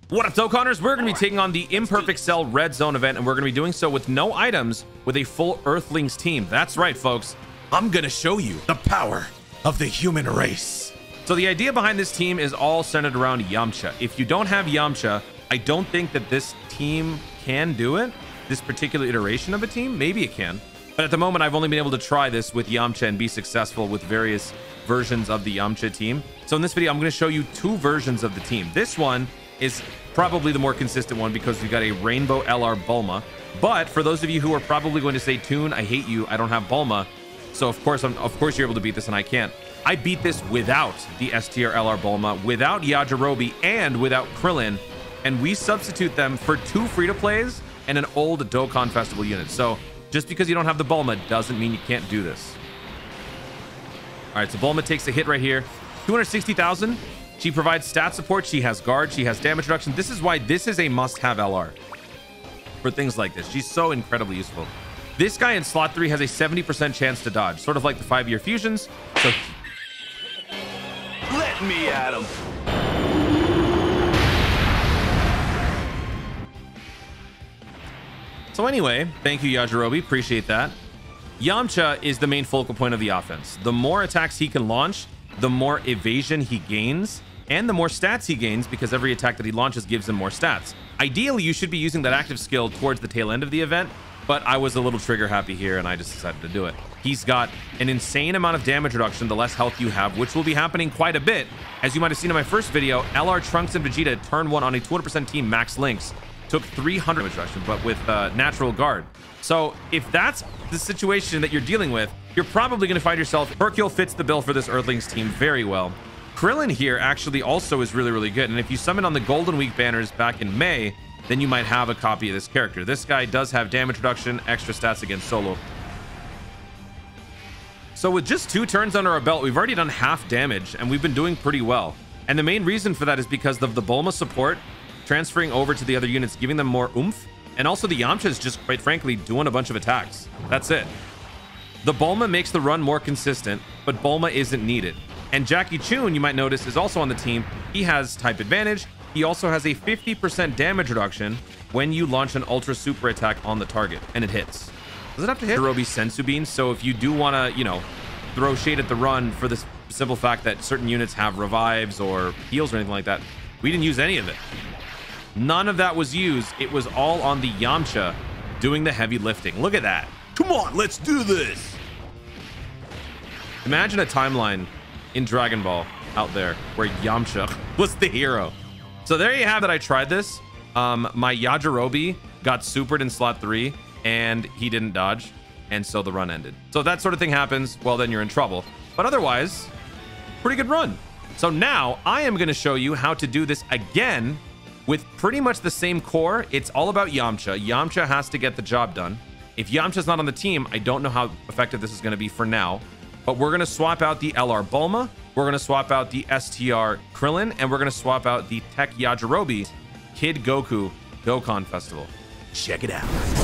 What up, Dokkaners? We're going to be taking on the Imperfect Cell Red Zone event, and we're going to be doing so with no items with a full Earthlings team. That's right, folks. I'm going to show you the power of the human race. So the idea behind this team is all centered around Yamcha. If you don't have Yamcha, I don't think that this team can do it. This particular iteration of a team, maybe it can. But at the moment, I've only been able to try this with Yamcha and be successful with various versions of the Yamcha team. So in this video, I'm going to show you two versions of the team. This one is probably the more consistent one because we've got a Rainbow LR Bulma. But for those of you who are probably going to say, Toon, I hate you, I don't have Bulma. So of course you're able to beat this and I can't. I beat this without the STR LR Bulma, without Yajirobe, and without Krillin. And we substitute them for two free-to-plays and an old Dokkan Festival unit. So just because you don't have the Bulma doesn't mean you can't do this. All right, so Bulma takes a hit right here. 260,000. She provides stat support. She has guard. She has damage reduction. This is why this is a must-have LR for things like this. She's so incredibly useful. This guy in slot 3 has a 70% chance to dodge, sort of like the 5-year fusions. So let me at him. So anyway, thank you, Yajirobe. Appreciate that. Yamcha is the main focal point of the offense. The more attacks he can launch, the more evasion he gains, and the more stats he gains because every attack that he launches gives him more stats. Ideally, you should be using that active skill towards the tail end of the event, but I was a little trigger happy here and I just decided to do it. He's got an insane amount of damage reduction the less health you have, which will be happening quite a bit. As you might have seen in my first video, LR Trunks and Vegeta turn 1 on a 200% team max links took 300 damage reduction, but with natural guard. So if that's the situation that you're dealing with, you're probably going to find yourself. Hercule fits the bill for this Earthlings team very well. Krillin here actually also is really, really good. And if you summon on the Golden Week banners back in May, then you might have a copy of this character. This guy does have damage reduction, extra stats against Solo. So with just 2 turns under our belt, we've already done half damage and we've been doing pretty well. And the main reason for that is because of the Bulma support transferring over to the other units, giving them more oomph. And also the Yamcha is just, quite frankly, doing a bunch of attacks. That's it. The Bulma makes the run more consistent, but Bulma isn't needed. And Jackie Chun, you might notice, is also on the team. He has type advantage. He also has a 50% damage reduction when you launch an ultra super attack on the target, and it hits. Does it have to hit? Yajirobe Sensu Beans. So if you do want to, you know, throw shade at the run for the simple fact that certain units have revives or heals or anything like that, we didn't use any of it. None of that was used. It was all on the Yamcha doing the heavy lifting. Look at that. Come on, let's do this. Imagine a timeline in Dragon Ball out there where Yamcha was the hero. So there you have it. I tried this. My Yajirobe got supered in slot 3 and he didn't dodge. And so the run ended. So if that sort of thing happens, well, then you're in trouble. But otherwise, pretty good run. So now I am going to show you how to do this again with pretty much the same core. It's all about Yamcha. Yamcha has to get the job done. If Yamcha's not on the team, I don't know how effective this is going to be for now. But we're going to swap out the LR Bulma. We're going to swap out the STR Krillin. And we're going to swap out the Tech Yajirobe Kid Goku Dokkan Festival. Check it out.